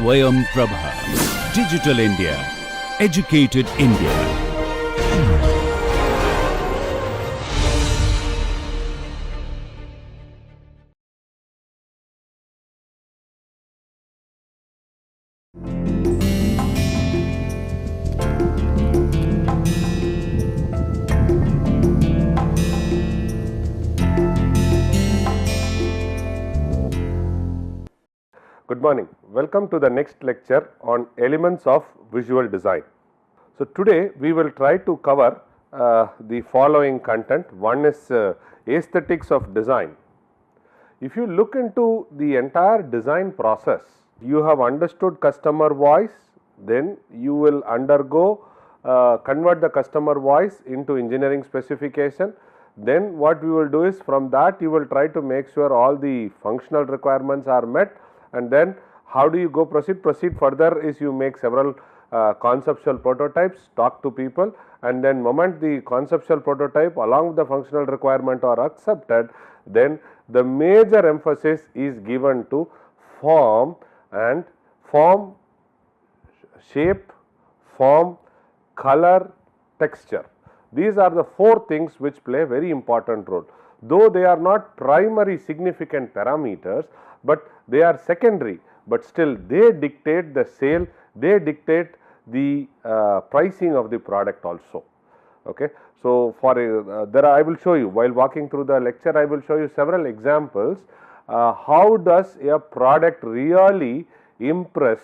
SwayamPrabha. Digital India. Educated India. Good morning. Welcome to the next lecture on elements of visual design. So today we will try to cover the following content. One is aesthetics of design. If you look into the entire design process, you have understood customer voice, then you will undergo convert the customer voice into engineering specification. Then what we will do is, from that you will try to make sure all the functional requirements are met, and then how do you go proceed? Proceed further is you make several conceptual prototypes, talk to people, and then moment the conceptual prototype along with the functional requirement are accepted, then the major emphasis is given to form, shape, form, color, texture. These are the four things which play a very important role. Though they are not primary significant parameters, but they are secondary, but still they dictate the sale, they dictate the pricing of the product also. Okay. So, for there I will show you, while walking through the lecture, I will show you several examples how does a product really impress,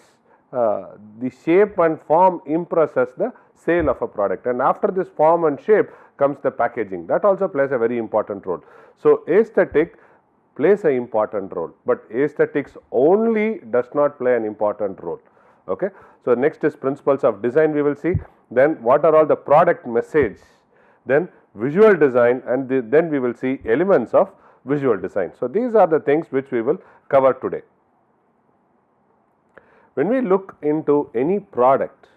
the shape and form impresses the sale of a product, and after this form and shape comes the packaging. That also plays a very important role. So, aesthetic plays an important role, but aesthetics only does not play an important role. Okay. So, next is principles of design we will see, then what are all the product message, then visual design, and then we will see elements of visual design. So, these are the things which we will cover today. When we look into any product,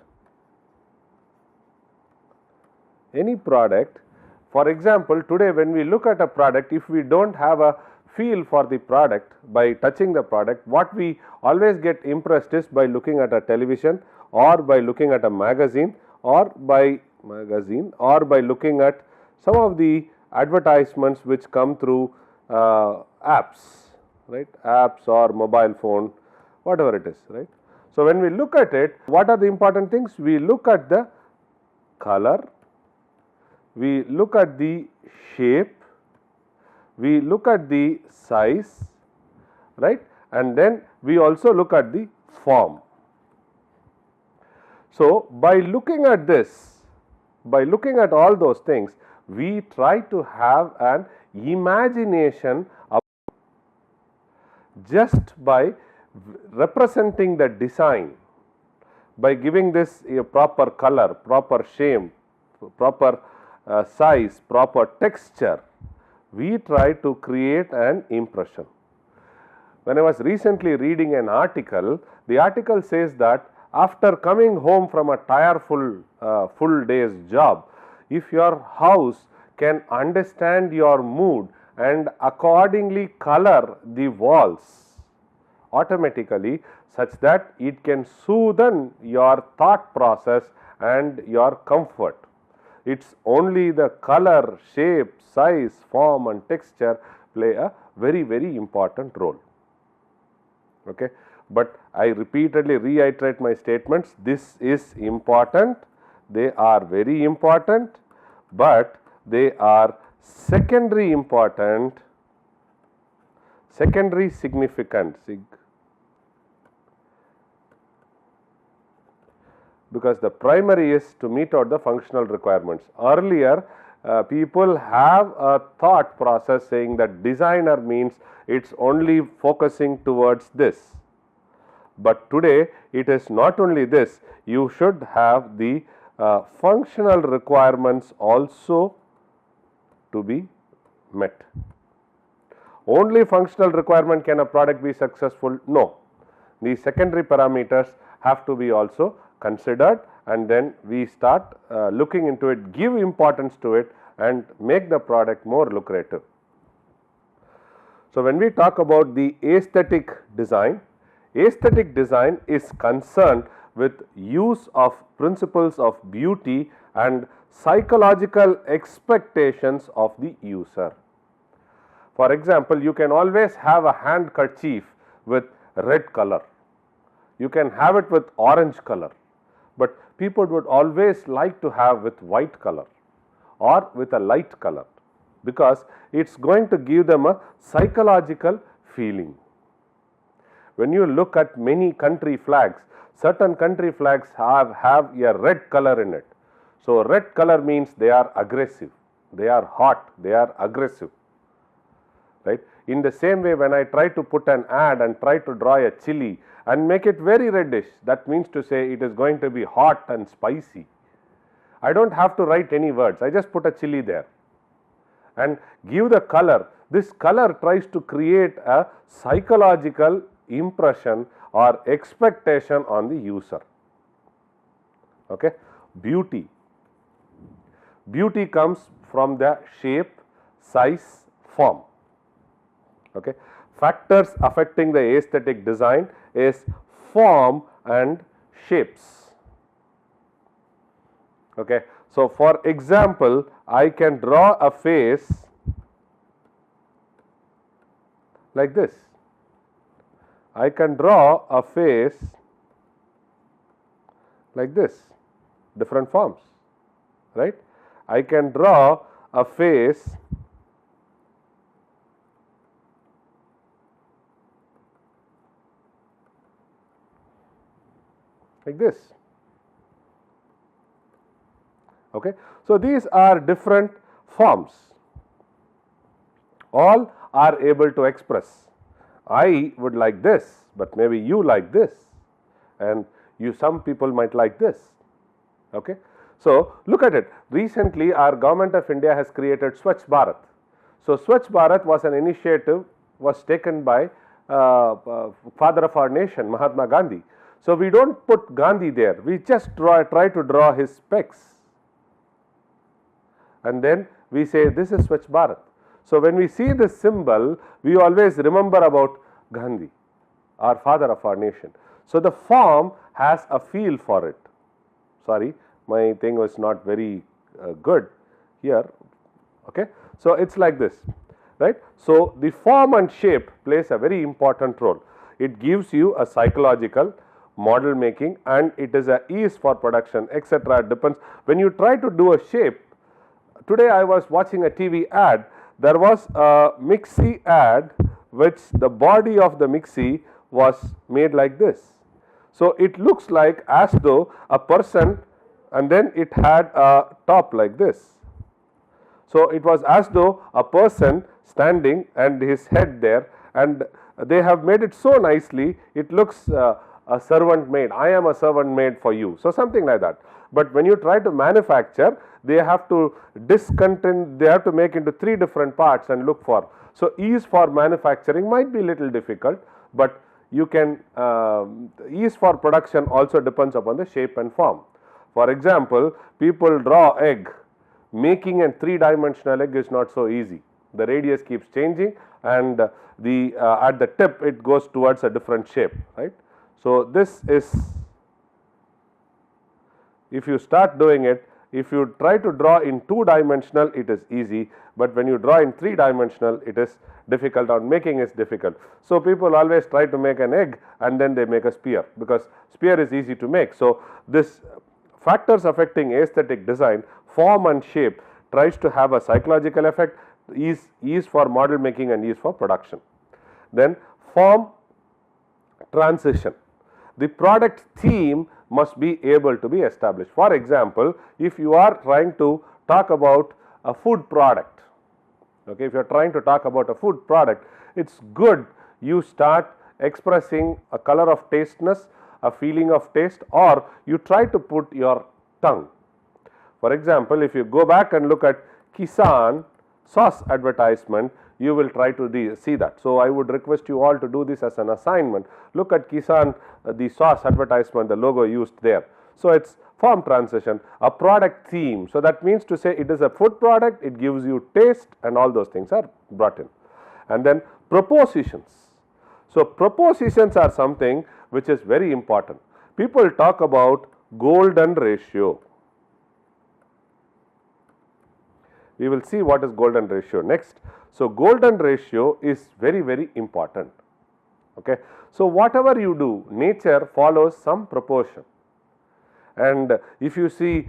for example, today when we look at a product, if we do not have a feel for the product by touching the product, what we always get impressed is by looking at a television, or by looking at a magazine, or by looking at some of the advertisements which come through apps, right, apps or mobile phone, whatever it is, right. So, when we look at it, what are the important things? We look at the color, we look at the shape, we look at the size, right, and then we also look at the form. So, by looking at this, by looking at all those things, we try to have an imagination of just by representing the design, by giving this a proper color, proper shape, proper size, proper texture, we try to create an impression. When I was recently reading an article, the article says that after coming home from a full day's job, if your house can understand your mood and accordingly color the walls automatically, such that it can soothe your thought process and your comfort. It is only the color, shape, size, form and texture play a very, very important role. Okay. But I repeatedly reiterate my statements, this is important, they are very important, but they are secondary important, secondary significant, because the primary is to meet out the functional requirements. Earlier, people have a thought process saying that designer means it is only focusing towards this. But today it is not only this, you should have the functional requirements also to be met. Only functional requirement can a product be successful? No. The secondary parameters have to be also considered, and then we start looking into it, give importance to it and make the product more lucrative. So, when we talk about the aesthetic design, Aesthetic design is concerned with use of principles of beauty and psychological expectations of the user. For example, you can always have a handkerchief with red color. You can have it with orange color, but people would always like to have with white color or with a light color, because it's going to give them a psychological feeling. When you look at many country flags, certain country flags have a red color in it. So red color means they are aggressive, they are hot, they are aggressive, right? In the same way, when I try to put an ad and try to draw a chili and make it very reddish, that means to say it is going to be hot and spicy. I don't have to write any words, I just put a chili there and give the color. This color tries to create a psychological impression or expectation on the user. Okay. Beauty. Beauty comes from the shape, size, form. Okay. Factors affecting the aesthetic design is form and shapes. Okay. So, for example, I can draw a face like this. I can draw a face like this, different forms, right? I can draw a face like this. Okay. So, these are different forms, all are able to express. I would like this, but maybe you like this, and some people might like this. Okay. So, look at it. Recently, our government of India has created Swachh Bharat. So, Swachh Bharat was an initiative was taken by father of our nation, Mahatma Gandhi. So, we don't put Gandhi there, we just try to draw his specs, and then we say this is Swachh Bharat. So, when we see this symbol, we always remember about Gandhi, our father of our nation. So, the form has a feel for it. Sorry, my thing was not very good here. Okay. So, it is like this, right. So, the form and shape plays a very important role. It gives you a psychological model making, and it is a ease for production, etc. It depends. When you try to do a shape, today I was watching a TV ad. There was a mixie ad which the body of the mixie was made like this. So, it looks like as though a person, and then it had a top like this. So, it was as though a person standing and his head there, and they have made it so nicely, it looks a servant maid. I am a servant maid for you. So, something like that. But when you try to manufacture, they have to they have to make into 3 different parts and look for. So, ease for manufacturing might be little difficult, but you can ease for production also depends upon the shape and form. For example, people draw egg. Making a 3-dimensional egg is not so easy. The radius keeps changing, and at the tip it goes towards a different shape, right. So, this is, if you start doing it, if you try to draw in 2-dimensional, it is easy, but when you draw in 3-dimensional, it is difficult, or making is difficult. So, people always try to make an egg and then they make a spear, because spear is easy to make. So, this factors affecting aesthetic design, form and shape, tries to have a psychological effect, ease for model making and ease for production. Then form transition. The product theme must be able to be established. For example, if you are trying to talk about a food product, okay, if you are trying to talk about a food product, it is good you start expressing a color of tasteness, a feeling of taste, or you try to put your tongue. For example, if you go back and look at Kisan sauce advertisement, you will try to see that. So, I would request you all to do this as an assignment. Look at Kisan, the sauce advertisement, the logo used there. So, it is form transition, a product theme. So, that means to say it is a food product, it gives you taste, and all those things are brought in. And then propositions. So, propositions are something which is very important. People talk about golden ratio. We will see what is golden ratio next. So, golden ratio is very important. Okay. So, whatever you do, nature follows some proportion. And if you see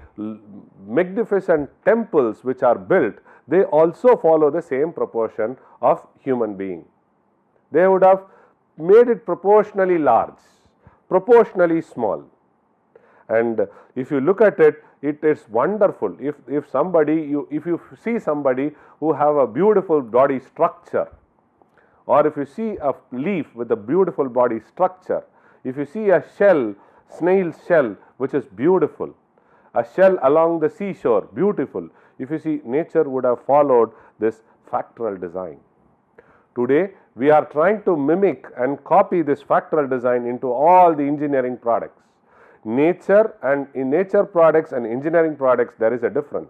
magnificent temples which are built, they also follow the same proportion of human being. They would have made it proportionally large, proportionally small. And if you look at it, it is wonderful. If you see somebody who have a beautiful body structure, or if you see a leaf with a beautiful body structure, if you see a shell, snail shell which is beautiful, a shell along the seashore, beautiful. If you see, nature would have followed this factoral design. Today we are trying to mimic and copy this factoral design into all the engineering products. Nature and in nature products and engineering products there is a difference.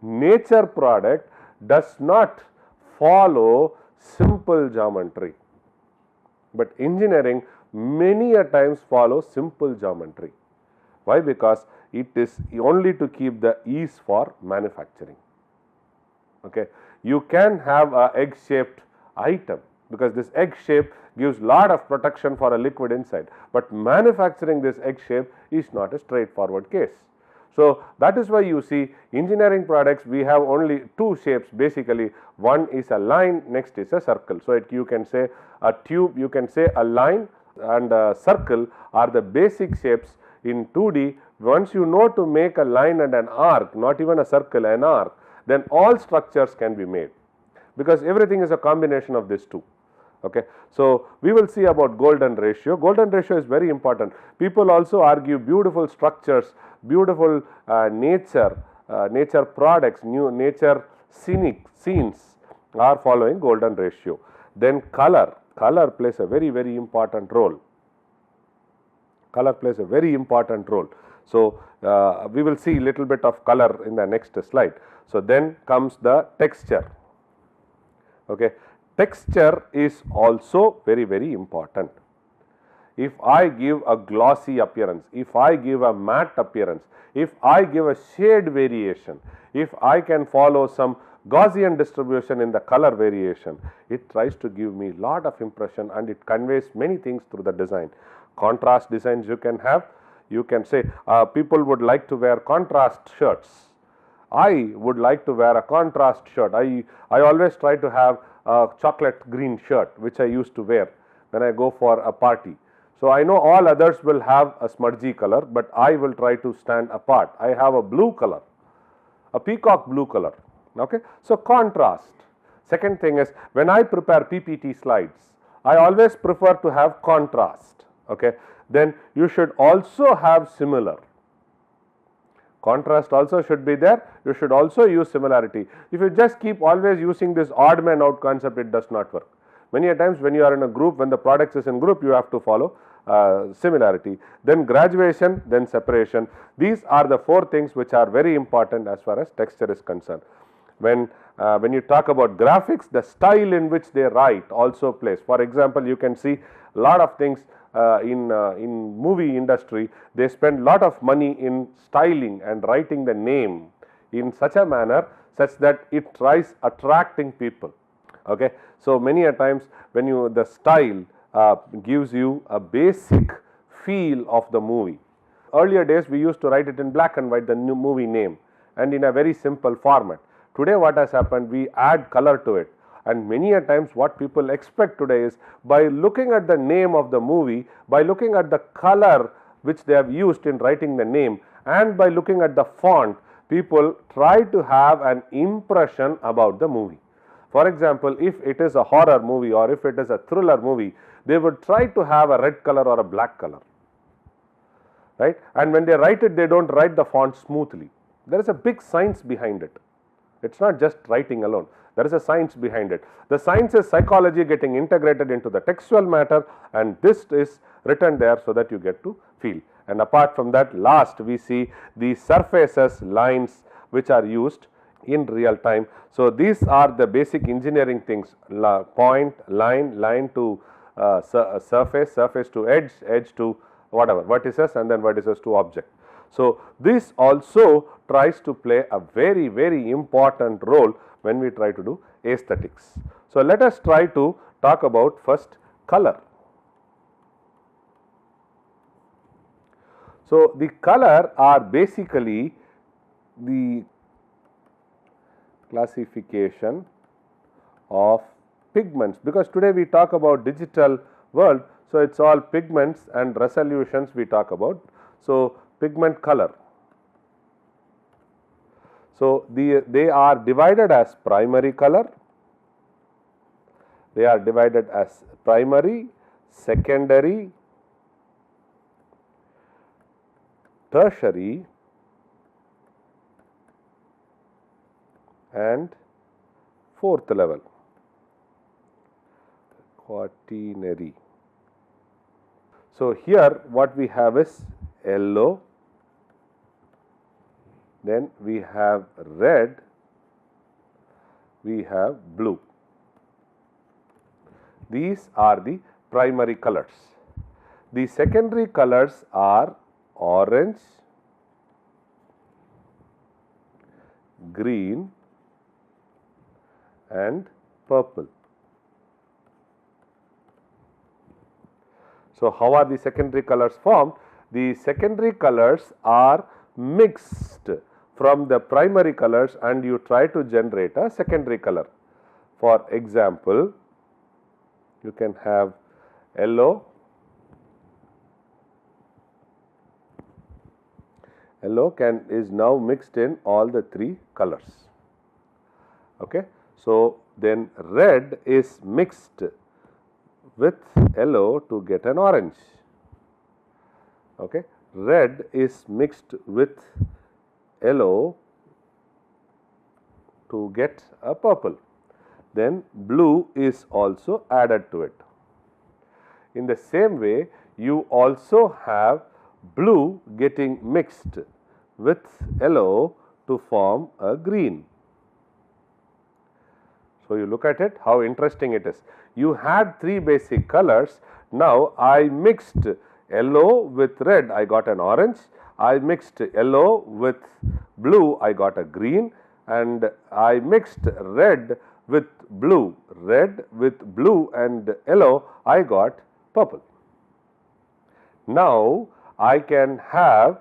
Nature product does not follow simple geometry, but engineering many a times follow simple geometry. Why? Because it is only to keep the ease for manufacturing. Okay. You can have a egg shaped item because this egg shape gives lot of protection for a liquid inside, but manufacturing this egg shape is not a straightforward case. So, that is why you see engineering products, we have only two shapes basically. One is a line, next is a circle. So, you can say a tube, you can say a line and a circle are the basic shapes in 2D. Once you know to make a line and an arc, not even a circle, an arc, then all structures can be made, because everything is a combination of these two. Okay. So, we will see about golden ratio. Golden ratio is very important. People also argue beautiful structures, beautiful nature products, new nature scenic scenes are following golden ratio. Then color plays a very important role. Color plays a very important role. So, we will see little bit of color in the next slide. So, then comes the texture. Okay. Texture is also very important. If I give a glossy appearance, if I give a matte appearance, if I give a shade variation, if I can follow some Gaussian distribution in the color variation, it tries to give me lot of impression and it conveys many things through the design. Contrast designs you can have. You can say people would like to wear contrast shirts. I would like to wear a contrast shirt. I always try to have a chocolate green shirt which I used to wear when I go for a party. So, I know all others will have a smudgy color, but I will try to stand apart. I have a blue color, a peacock blue color. Okay. So, contrast. Second thing is, when I prepare PPT slides, I always prefer to have contrast. Okay. Then you should also have similar. Contrast also should be there. You should also use similarity. If you just keep always using this odd man out concept, it does not work. Many a times when you are in a group, when the products is in group, you have to follow similarity. Then graduation, then separation. These are the four things which are very important as far as texture is concerned. When you talk about graphics, the style in which they write also plays. For example, you can see a lot of things in movie industry. They spend lot of money in styling and writing the name in such a manner such that it tries attracting people. Okay. So, many a times when the style gives you a basic feel of the movie. Earlier days we used to write it in black and white, the new movie name, and in a very simple format. Today what has happened, we add color to it, and many a times what people expect today is, by looking at the name of the movie, by looking at the color which they have used in writing the name, and by looking at the font, people try to have an impression about the movie. For example, if it is a horror movie or if it is a thriller movie, they would try to have a red color or a black color, right? And when they write it, they don't write the font smoothly. There is a big science behind it. It's not just writing alone. There is a science behind it. The science is psychology getting integrated into the textual matter, and this is written there so that you get to feel. And apart from that, last we see the surfaces, lines which are used in real time. So, these are the basic engineering things: point, line to surface, surface to edge, edge to whatever, vertices, and then vertices to object. So, this also tries to play a very, very important role when we try to do aesthetics. So, let us try to talk about first color. So, the color are basically the classification of pigments, because today we talk about digital world. So, it is all pigments and resolutions we talk about. So, pigment color. So, they are divided as primary color, they are divided as primary, secondary, tertiary and fourth level, quaternary. So, here what we have is yellow, then we have red, we have blue. These are the primary colors. The secondary colors are orange, green and purple. So, how are the secondary colors formed? The secondary colors are mixed from the primary colors and you try to generate a secondary color. For example, you can have yellow, is now mixed in all the three colors. Okay. So, then red is mixed with yellow to get an orange. Okay. Red is mixed with yellow to get a purple. Then blue is also added to it. In the same way, you also have blue getting mixed with yellow to form a green. So, you look at it, how interesting it is. You had three basic colors. Now, I mixed yellow with red, I got an orange. I mixed yellow with blue, I got a green. And I mixed red with blue and yellow, I got purple. Now, I can have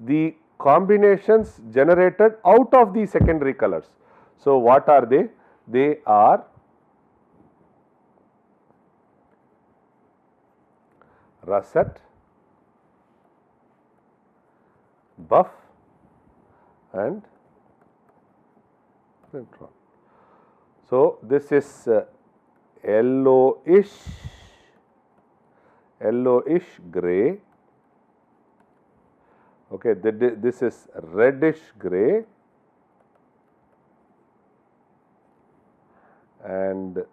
the combinations generated out of the secondary colors. So, what are they? They are russet, buff and centron. So, this is yellowish grey. Okay, this is reddish grey and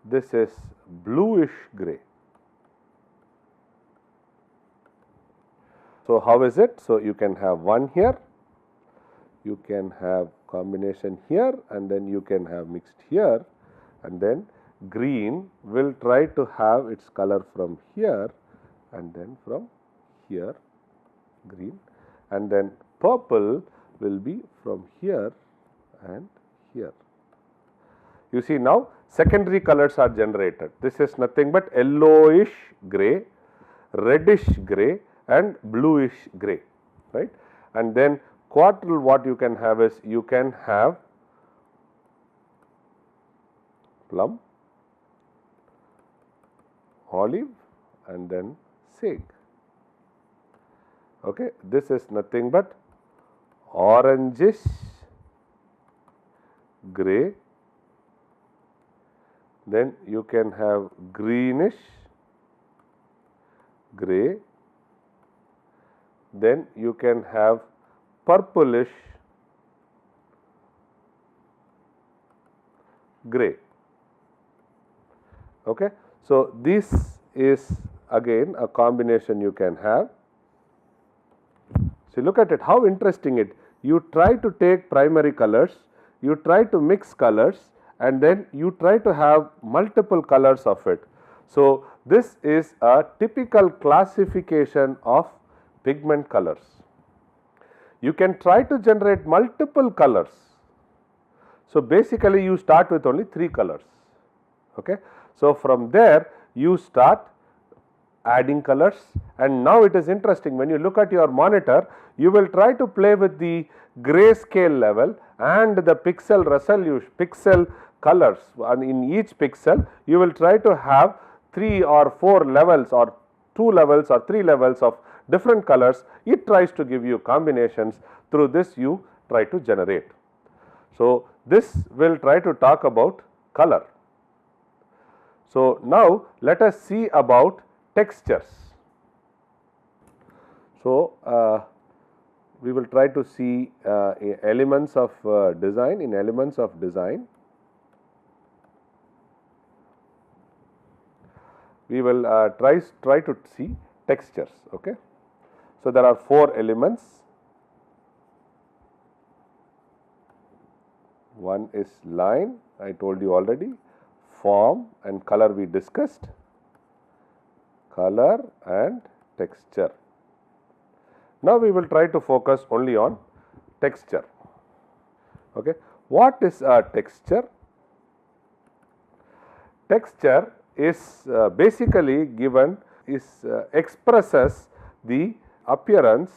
this is bluish grey. So, how is it? So, you can have one here, you can have combination here and then you can have mixed here, and then green will try to have its color from here and then from here green, and then purple will be from here and here. You see now secondary colors are generated. This is nothing but yellowish grey, reddish grey and bluish grey, right. And then quartal, what you can have is you can have plum, olive and then sage. Okay. This is nothing but orangish grey, then you can have greenish grey, then you can have purplish grey. Okay. So, this is again a combination you can have. So, look at it, how interesting it. You try to take primary colors, you try to mix colors and then you try to have multiple colors of it. So, this is a typical classification of pigment colors. You can try to generate multiple colors. So, basically you start with only 3 colors. Okay. So, from there you start adding colors, and now it is interesting, when you look at your monitor, you will try to play with the grayscale level and the pixel resolution, pixel colors, and in each pixel you will try to have 3 or 4 levels or 2 levels or 3 levels of different colors. It tries to give you combinations. Through this you try to generate. So, this will try to talk about color. So, now let us see about textures. So, we will try to see elements of design. In elements of design, we will try to see textures. Okay. So, there are 4 elements. One is line, I told you already. Form and color we discussed. Color and texture. Now, we will try to focus only on texture. Okay. What is a texture? Texture is basically given, expresses the appearance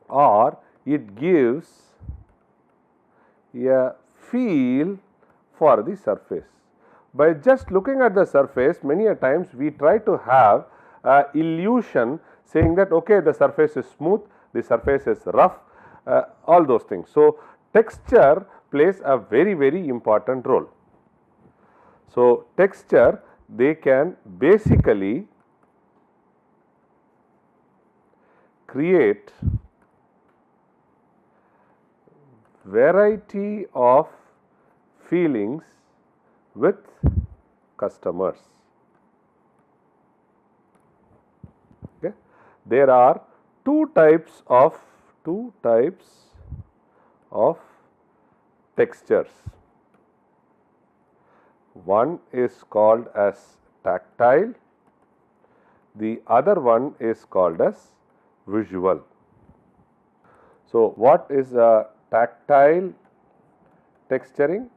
or it gives a feel for the surface. By just looking at the surface, many a times we try to have a illusion saying that okay, the surface is smooth, the surface is rough, all those things. So, texture plays a very important role. So, texture, they can basically create variety of feelings with customers. Okay. There are two types of textures. One is called as tactile, the other one is called as visual. So, what is a tactile texturing?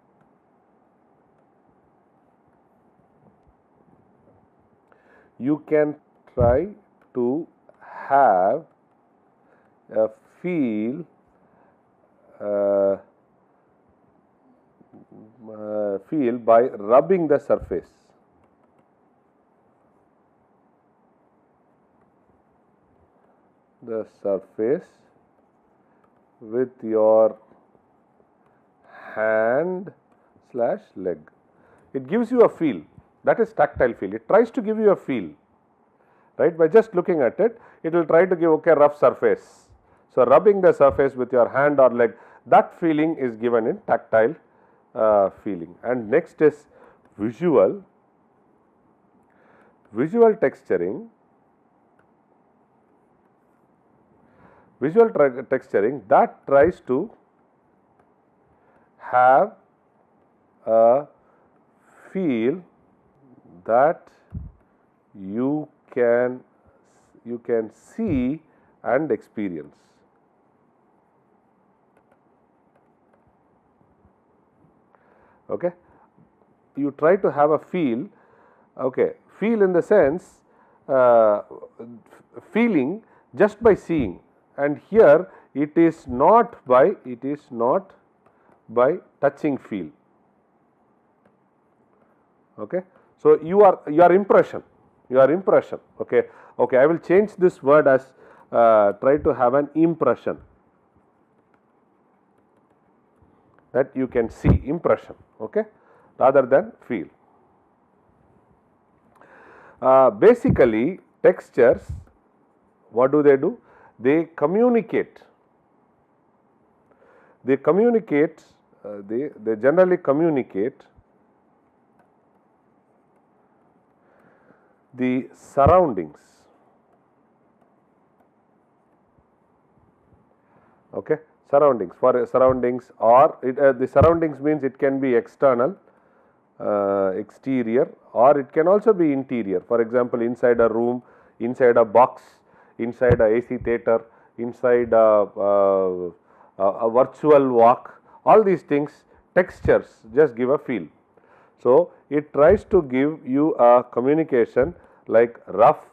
You can try to have a feel by rubbing the surface. The surface with your hand slash leg. It gives you a feel. That is tactile feel. It tries to give you a feel, right? By just looking at it, it will try to give okay, rough surface. So, rubbing the surface with your hand or leg, that feeling is given in tactile feeling. And next is visual. Visual texturing. Visual texturing, that tries to have a feel that you can see and experience. Okay. You try to have a feel, okay, feel in the sense feeling just by seeing, and here it is not by touching feel. Okay. So, your impression, okay, I will change this word as try to have an impression, that you can see, impression, okay, rather than feel. Basically, textures, what do? They communicate. They generally communicate the surroundings. Okay, surroundings, for surroundings, or the surroundings means it can be external, exterior, or it can also be interior. For example, inside a room, inside a box, inside a AC theater, inside a virtual walk, all these things, textures just give a feel. So, it tries to give you a communication like rough,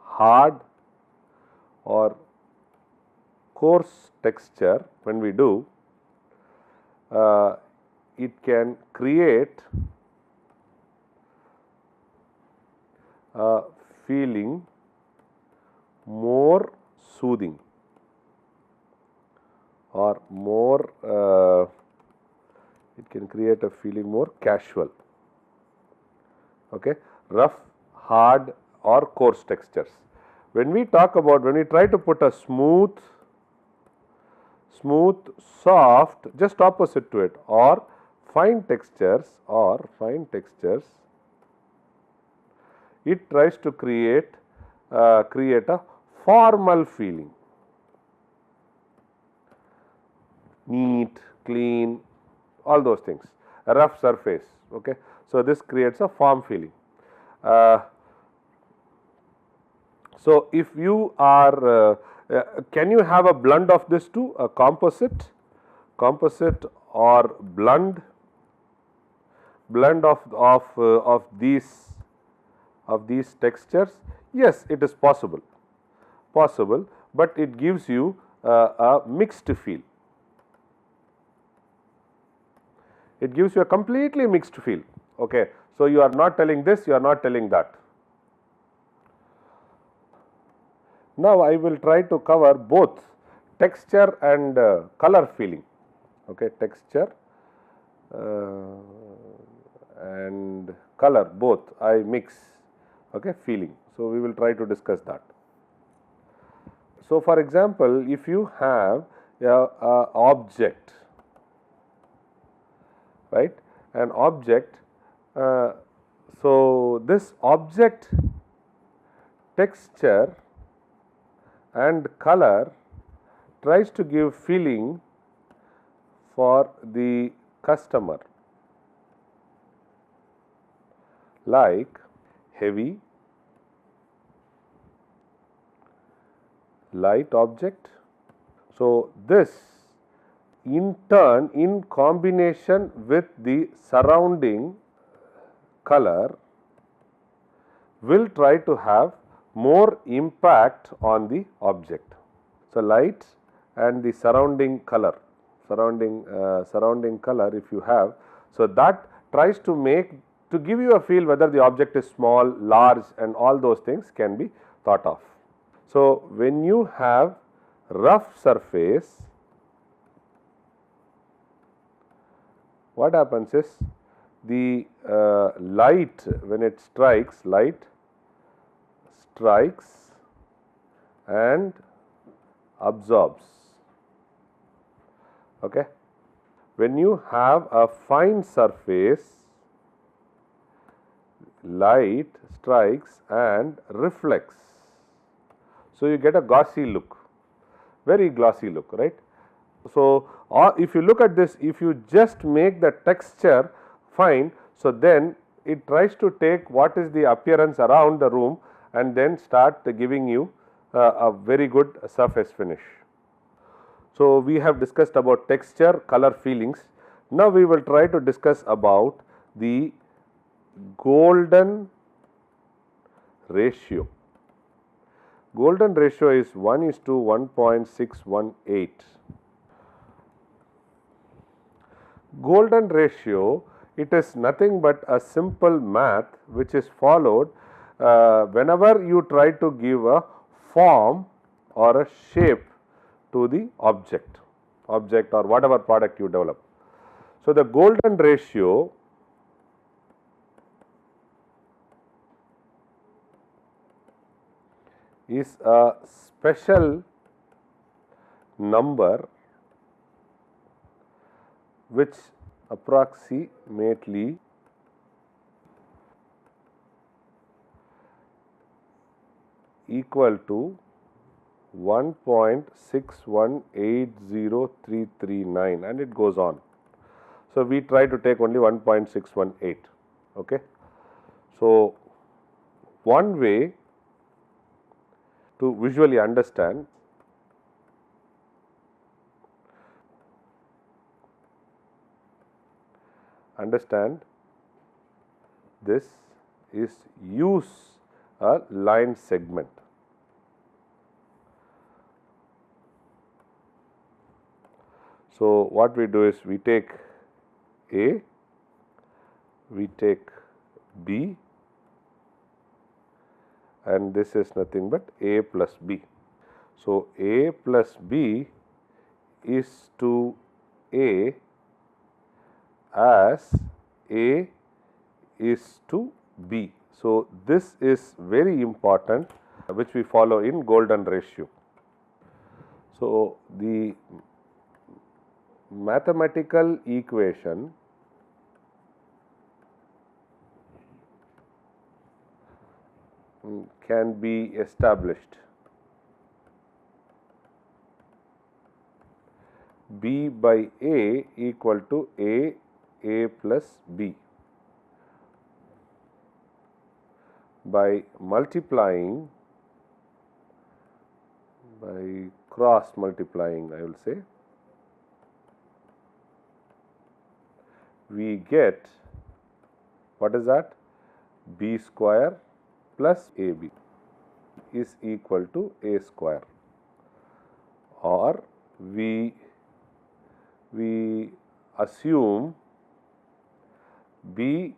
hard or coarse texture. When we do, it can create a feeling more soothing or more, it can create a feeling more casual. Okay, rough, hard or coarse textures. When we talk about, when we try to put a smooth, soft, just opposite to it, or fine textures, it tries to create a formal feeling, neat, clean, all those things, a rough surface. Okay, so this creates a form feeling. So if you are, can you have a blend of this two, a composite or blend of these textures? Yes, it is possible, but it gives you a mixed feel. It gives you a completely mixed feel. Okay, so you are not telling this, you are not telling that. Now I will try to cover both texture and color feeling. Okay, texture and color, both I mix. Okay, feeling. So we will try to discuss that. So for example, if you have a object, right, an object, so this object texture and color tries to give feeling for the customer, like heavy, light object. So this in turn, in combination with the surrounding color, will try to have more impact on the object. So light and the surrounding color, surrounding color if you have, so that tries to give you a feel whether the object is small, large, and all those things can be thought of. So when you have rough surface, what happens is the light, when it strikes, and absorbs. Okay. When you have a fine surface, light strikes and reflects. So you get a glossy look, very glossy look, right? So if you look at this, if you just make the texture fine, so then it tries to take what is the appearance around the room and then start giving you a very good surface finish. So we have discussed about texture, color, feelings. Now we will try to discuss about the golden ratio. Golden ratio is 1:1.618. Golden ratio, it is nothing but a simple math which is followed whenever you try to give a form or a shape to the object or whatever product you develop. So the golden ratio is a special number which approximately equal to 1.6180339, and it goes on. So, we try to take only 1.618. Okay. So, one way to visually understand this is use a line segment. So, what we do is we take A, we take B, and this is nothing but A plus B. So, A plus B is to A as A is to B. So, this is very important, which we follow in golden ratio. So, the mathematical equation can be established. B by A equal to A plus B by multiplying, by cross multiplying, I will say, we get, what is that? B square plus AB is equal to A square, or we assume B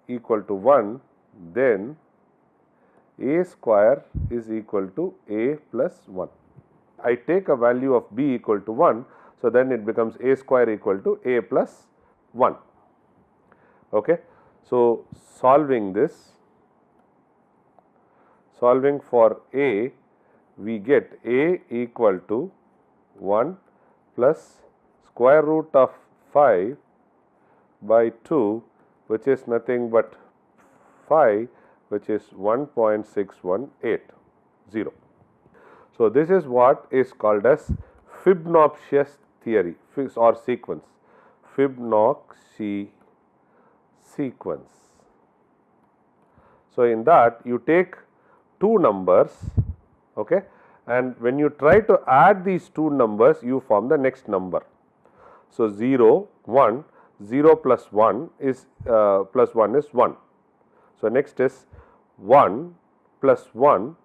equal to 1, then A square is equal to A plus 1. I take a value of B equal to 1, so then it becomes A square equal to A plus 1. Okay. So, solving for A, we get A equal to 1 plus square root of 5 by 2, which is nothing but 5, which is 1.6180. So, this is what is called as Fibonacci theory or sequence, Fibonacci sequence. So, in that you take two numbers, okay, and when you try to add these two numbers, you form the next number. So, 0, 1, 0 plus 1 is plus 1 is 1. So, next is 1 plus 1.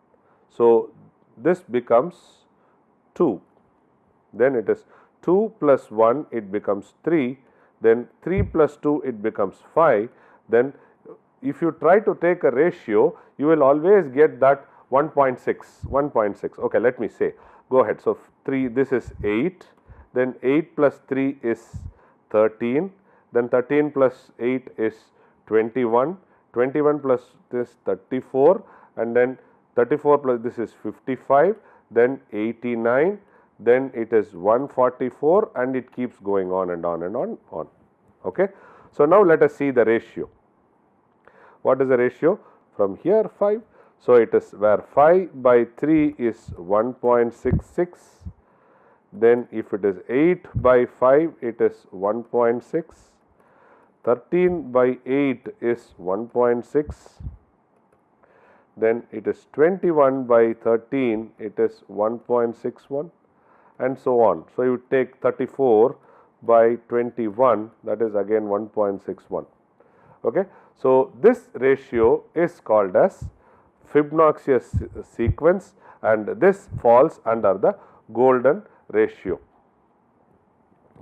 So, this becomes 2, then it is 2 plus 1, it becomes 3, then 3 plus 2, it becomes 5. Then if you try to take a ratio, you will always get that 1.6. Okay, let me say, go ahead. So, 3, this is 8, then 8 plus 3 is 13, then 13 plus 8 is 21, 21 plus this 34, and then 34 plus this is 55, then 89, then it is 144, and it keeps going on and on and on. Okay. So, now let us see the ratio. What is the ratio? From here 5. So, it is where 5 by 3 is 1.66, then if it is 8 by 5, it is 1.6, 13 by 8 is 1.6, then it is 21 by 13, it is 1.61, and so on. So, you take 34 by 21, that is again 1.61. Okay. So, this ratio is called as Fibonacci sequence, and this falls under the golden ratio.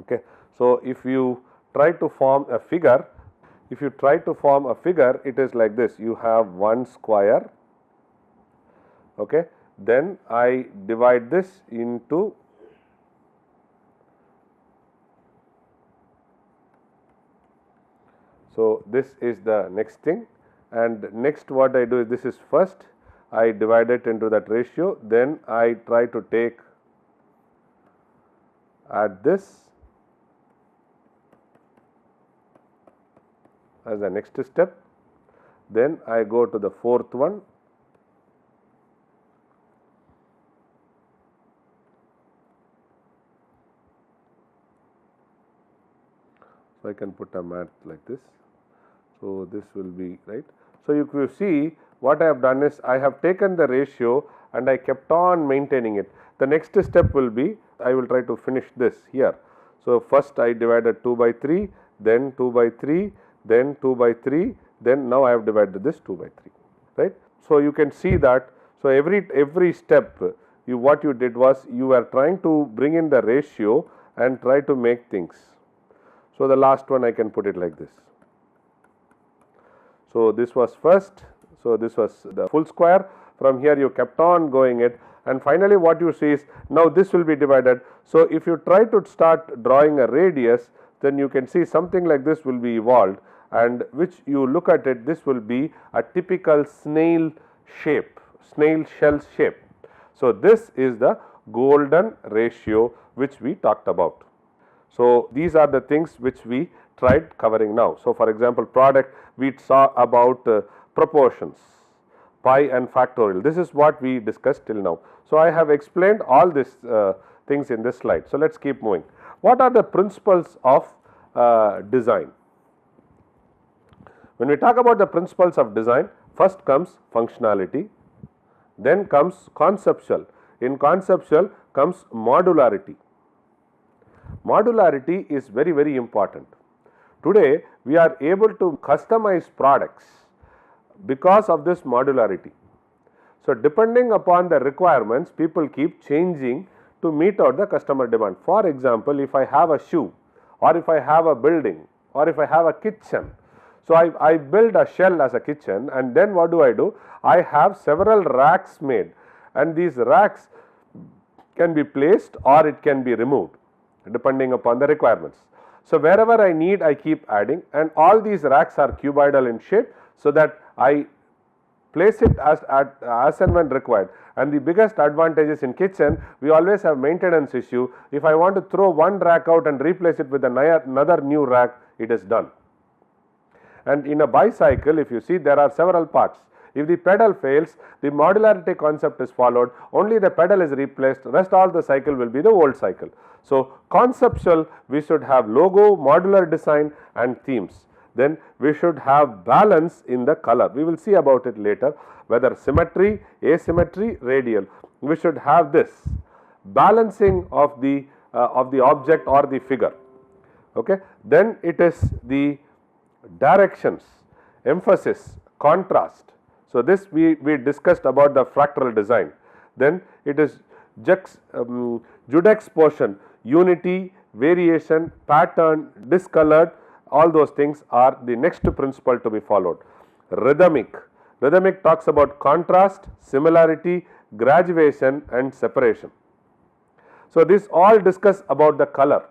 Okay. So, if you try to form a figure, it is like this. You have one square, okay, then I divide this into so this is the next thing, and next what I do is, this is first I divide it into that ratio, then I try to add this as the next step, then I go to the fourth one, So, I can put a mat like this. So, this will be right. So, if you see what I have done is I have taken the ratio and I kept on maintaining it. The next step will be I will try to finish this here. So, first I divided 2 by 3, then 2 by 3, then 2 by 3, then now I have divided this 2 by 3, right. So, you can see that. So, every step what you did was you were trying to bring in the ratio and try to make things. So, the last one I can put it like this. So, this was first. So, this was the full square. From here you kept on going it, and finally what you see is now this will be divided. So, if you try to start drawing a radius, then you can see something like this will be evolved, and which you look at it, this will be a typical snail shape, snail shell shape. So, this is the golden ratio which we talked about. So, these are the things which we tried covering now. So, for example, product we saw about proportions, pi and factorial. This is what we discussed till now. So, I have explained all these things in this slide. So, let us keep moving. What are the principles of design? When we talk about the principles of design, first comes functionality, then comes conceptual. In conceptual comes modularity. Modularity is very, very important. Today, we are able to customize products because of this modularity. So, depending upon the requirements, people keep changing to meet out the customer demand. For example, if I have a shoe, or if I have a building, or if I have a kitchen. So, I build a shell as a kitchen, and then what do? I have several racks made, and these racks can be placed or it can be removed depending upon the requirements. So, wherever I need, I keep adding, and all these racks are cuboidal in shape, so that I place it as and when required. And the biggest advantage is in kitchen, we always have maintenance issue. If I want to throw one rack out and replace it with another new rack, it is done. And in a bicycle, if you see, there are several parts. If the pedal fails, the modularity concept is followed, only the pedal is replaced, rest all the cycle will be the old cycle. So, conceptual, we should have logo, modular design and themes. Then we should have balance in the color. We will see about it later, whether symmetry, asymmetry, radial. We should have this balancing of the object or the figure. Okay. Then it is the directions, emphasis, contrast. So, this we discussed about the fractal design. Then it is juxtaposition, unity, variation, pattern, discolored, all those things are the next principle to be followed. Rhythmic talks about contrast, similarity, graduation and separation. So, this all discuss about the color,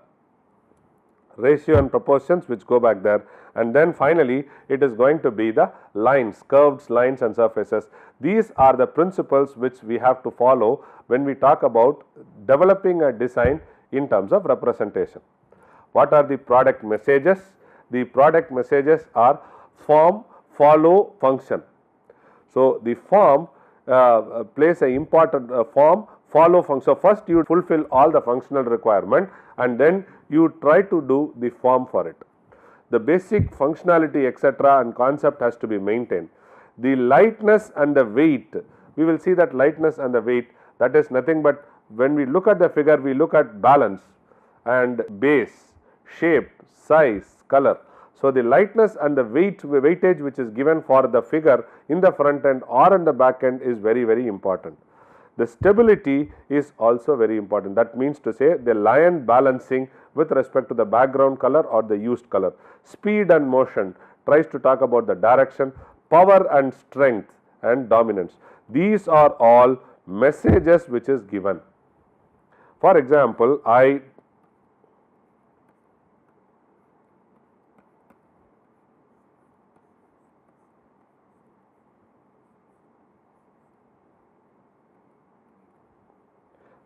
ratio and proportions which go back there, and then finally it is going to be the lines, curved lines and surfaces. These are the principles which we have to follow when we talk about developing a design in terms of representation. What are the product messages? The product messages are form, follow, function. So, the form plays an important form, follow, function. So, first you fulfill all the functional requirement and then you try to do the form for it. The basic functionality etc. and concept has to be maintained. The lightness and the weight, we will see that lightness and the weight, that is nothing but when we look at the figure, we look at balance and base, shape, size, color. So, the lightness and the weightage which is given for the figure in the front end or in the back end is very, very important. The stability is also very important. That means to say the line balancing with respect to the background color or the used color. Speed and motion tries to talk about the direction, power and strength and dominance. These are all messages which is given. For example,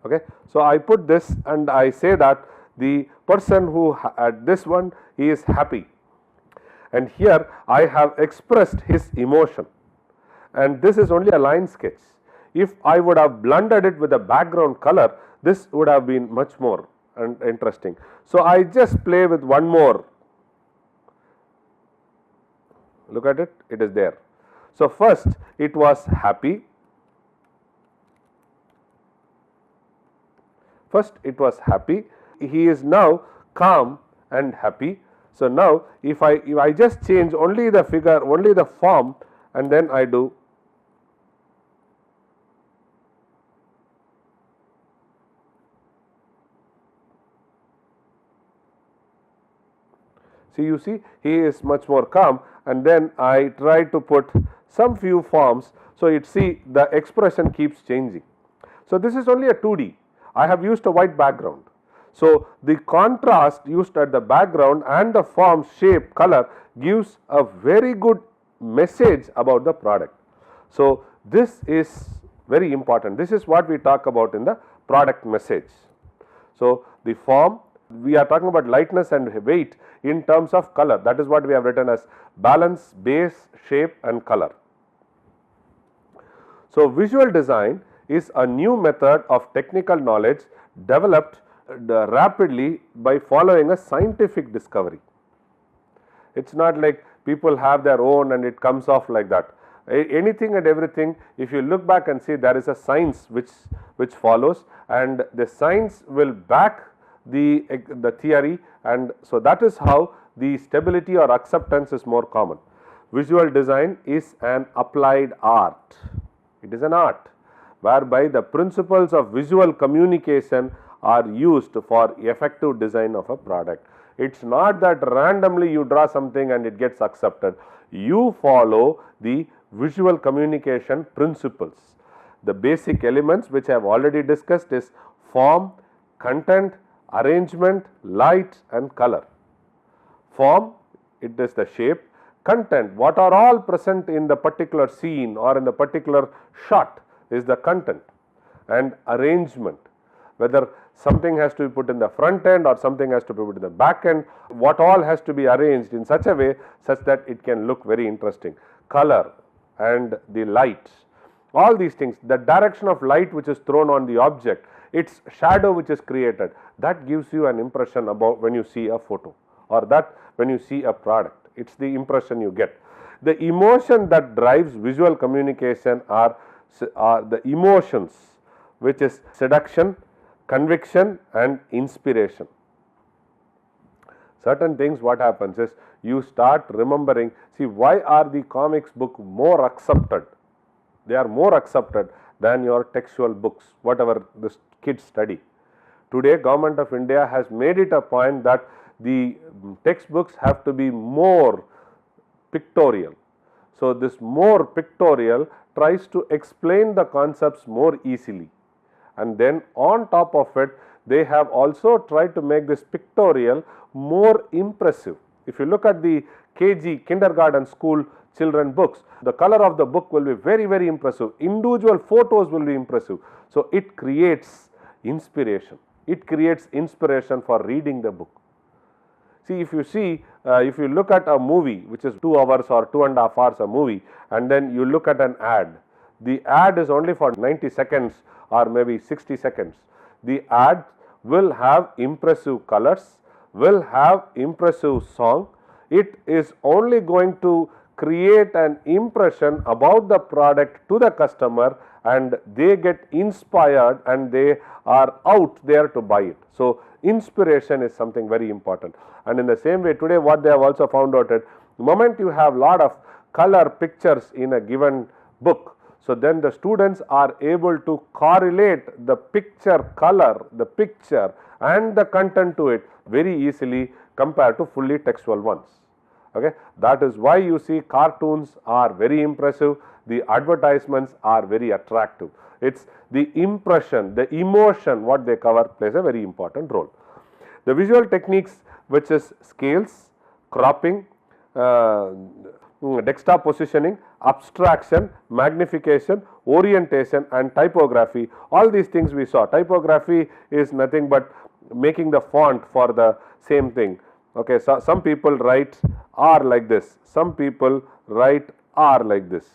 okay. So, I put this and I say that the person who had this one, he is happy, and here I have expressed his emotion, and this is only a line sketch. If I would have blended it with the background color, this would have been much more interesting. So, I just play with one more Look at it, it is there. So, first it was happy. First it was happy. He is now calm and happy. So, now if I just change only the figure, only the form, and then I do see, you see he is much more calm, and then I try to put some few forms. So, it see the expression keeps changing. So, this is only a 2D. I have used a white background. So, the contrast used at the background and the form, shape, color gives a very good message about the product. So, this is very important. This is what we talk about in the product message. So, the form, we are talking about lightness and weight in terms of color. That is what we have written as balance, base, shape and color. So, visual design is a new method of technical knowledge developed rapidly by following a scientific discovery. It is not like people have their own and it comes off like that. Anything and everything, if you look back and see, there is a science which follows, and the science will back the theory, and so that is how the stability or acceptance is more common. Visual design is an applied art. It is an art whereby the principles of visual communication are used for effective design of a product. It is not that randomly you draw something and it gets accepted. You follow the visual communication principles. The basic elements which I have already discussed is form, content, arrangement, light and color. Form, it is the shape. Content, what are all present in the particular scene or in the particular shot is the content. And arrangement, whether something has to be put in the front end or something has to be put in the back end, what all has to be arranged in such a way such that it can look very interesting. Color and the light, all these things, the direction of light which is thrown on the object, its shadow which is created, that gives you an impression about when you see a photo, or that when you see a product, it is the impression you get. The emotion that drives visual communication are the emotions, which is seduction, conviction and inspiration. Certain things, what happens is you start remembering. See, why are the comics book more accepted? They are more accepted than your textual books, whatever the kids study. Today, Government of India has made it a point that the textbooks have to be more pictorial. So, this more pictorial tries to explain the concepts more easily, and then on top of it they have also tried to make this pictorial more impressive. If you look at the KG, kindergarten school children books, the color of the book will be very, very impressive. Individual photos will be impressive. So, it creates inspiration. It creates inspiration for reading the book. See, if you look at a movie which is 2 hours or 2.5 hours a movie, and then you look at an ad, the ad is only for 90 seconds or maybe 60 seconds. The ad will have impressive colors, will have impressive song. It is only going to create an impression about the product to the customer, and they get inspired and they are out there to buy it. So, inspiration is something very important. And in the same way, today what they have also found out is, the moment you have lot of color pictures in a given book, so then the students are able to correlate the picture color, the picture and the content to it very easily compared to fully textual ones. Okay, that is why you see cartoons are very impressive, the advertisements are very attractive. It's the impression, the emotion what they cover plays a very important role. The visual techniques, which is scales, cropping, dexter positioning, abstraction, magnification, orientation and typography, all these things we saw. Typography is nothing but making the font for the same thing. Okay, so some people write R like this, some people write R like this,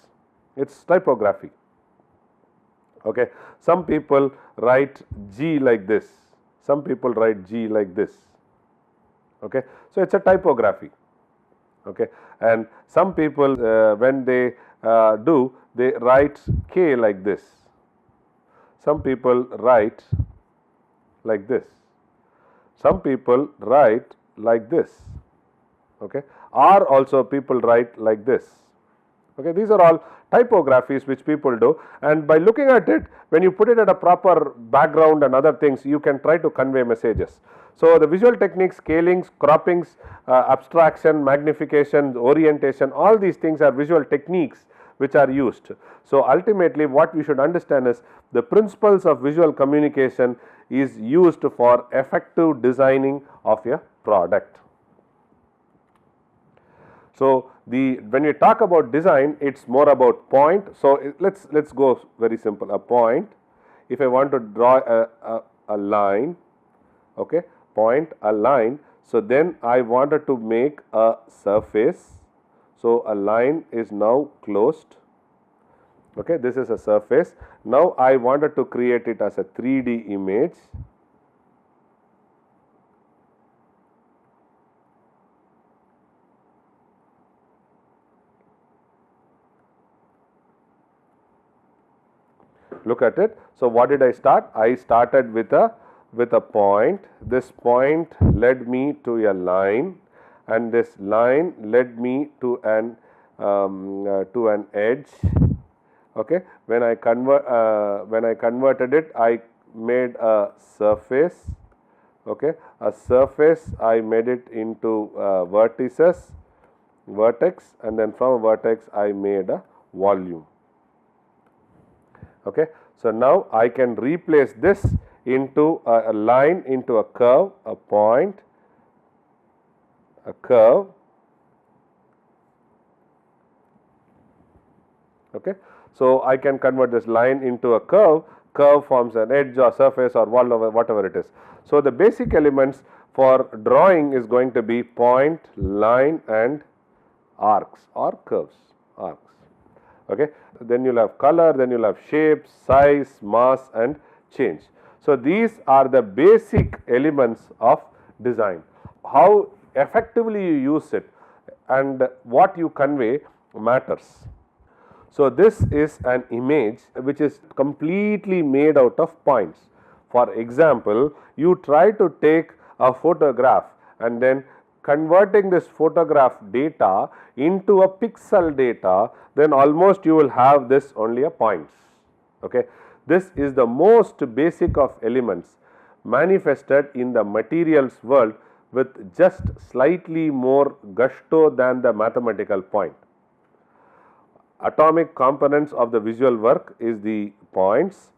it is typography. Okay, some people write G like this, some people write G like this. Okay, so it is a typography. Okay. And some people when they do, they write K like this. Some people write like this. Some people write like this. Okay. Or also people write like this. Okay. These are all typographies which people do, and by looking at it, when you put it at a proper background and other things, you can try to convey messages. So, the visual techniques, scalings, croppings, abstraction, magnification, orientation, all these things are visual techniques which are used. So, ultimately what we should understand is the principles of visual communication is used for effective designing of a product. So, when we talk about design, it is more about point. So, let's go very simple, a point. If I want to draw a line, okay, point a line, so then I wanted to make a surface. So, a line is now closed, okay, this is a surface. Now, I wanted to create it as a 3D image. Look at it. So, what did I start? I started with a point. This point led me to a line, and this line led me to an edge. Okay. When I converted it, I made a surface. Okay. A surface, I made it into vertices, vertex, and then from a vertex I made a volume. Okay. So, now I can replace this into a line, into a curve, a point, a curve. Okay. So, I can convert this line into a curve. Curve forms an edge or surface or whatever it is. So, the basic elements for drawing is going to be point, line and arcs or curves, arcs. Okay. Then you will have color, then you will have shape, size, mass and change. So, these are the basic elements of design. How effectively you use it and what you convey matters. So, this is an image which is completely made out of points. For example, you try to take a photograph and then converting this photograph data into a pixel data, then almost you will have this only a points. Okay. This is the most basic of elements manifested in the materials world with just slightly more gusto than the mathematical point. Atomic components of the visual work is the points.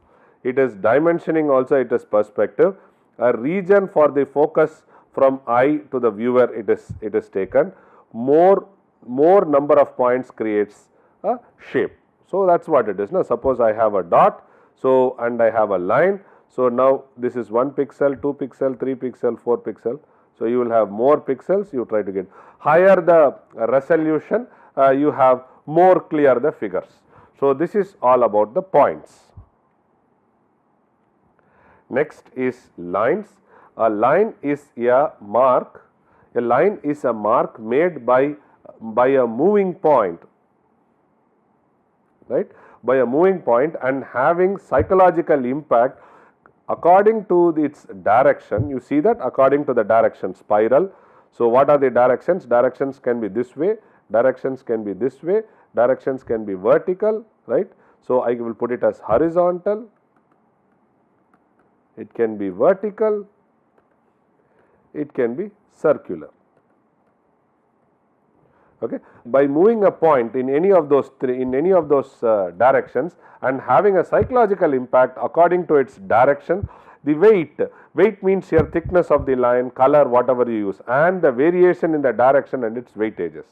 It is dimensioning also, it is perspective. A region for the focus from eye to the viewer, it is taken. More number of points creates a shape. So, that is what it is. Now, suppose I have a dot, so and I have a line. So, now this is 1 pixel, 2 pixel, 3 pixel, 4 pixel. So, you will have more pixels, you try to get higher the resolution, you have more clear the figures. So, this is all about the points. Next is lines. A line is a mark. A line is a mark made by a moving point, right, by a moving point and having psychological impact according to its direction. You see that according to the direction spiral. So, what are the directions? Directions can be this way, directions can be this way, directions can be vertical, right. So, I will put it as horizontal, it can be vertical, it can be circular. Okay. By moving a point in any of those directions and having a psychological impact according to its direction, the weight means your thickness of the line, color, whatever you use, and the variation in the direction and its weightages.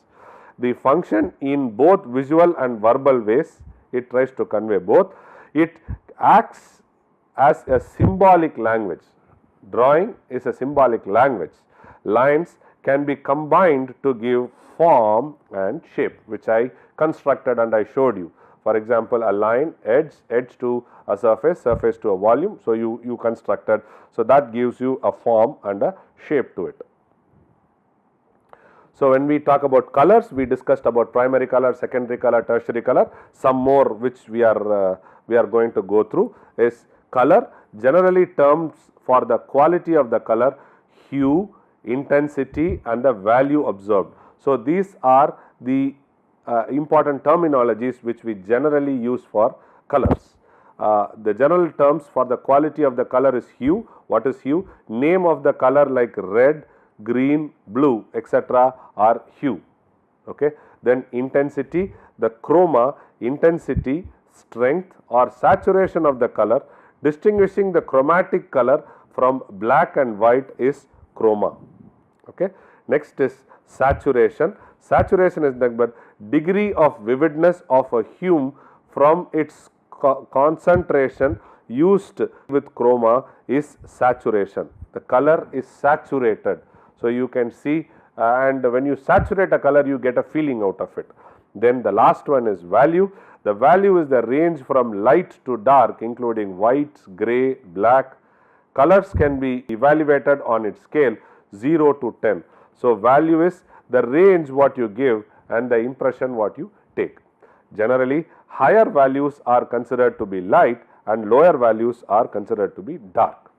The function in both visual and verbal ways, it tries to convey both. It acts as a symbolic language. Drawing is a symbolic language. Lines can be combined to give form and shape, which I constructed and I showed you. For example, a line, edge to a surface, surface to a volume. So, you constructed. So, that gives you a form and a shape to it. So, when we talk about colors, we discussed about primary color, secondary color, tertiary color. Some more which we are going to go through is color, generally terms for the quality of the color, hue, intensity and the value observed. So, these are the important terminologies which we generally use for colors. The general terms for the quality of the color is hue. What is hue? Name of the color like red, green, blue, etc. are hue. Okay. Then intensity, the chroma, intensity, strength or saturation of the color. Distinguishing the chromatic color from black and white is chroma. Okay. Next is saturation. Saturation is the degree of vividness of a hue from its concentration used with chroma is saturation. The color is saturated. So, you can see and when you saturate a color you get a feeling out of it. Then the last one is value. The value is the range from light to dark including white, grey, black. Colors can be evaluated on its scale 0 to 10. So, value is the range what you give and the impression what you take. Generally, higher values are considered to be light and lower values are considered to be dark.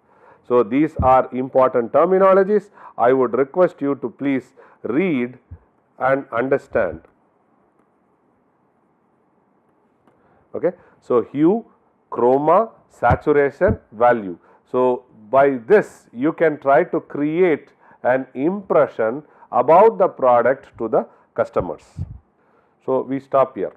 So, these are important terminologies. I would request you to please read and understand. Okay. So, hue, chroma, saturation, value. So, by this you can try to create an impression about the product to the customers. So, we stop here.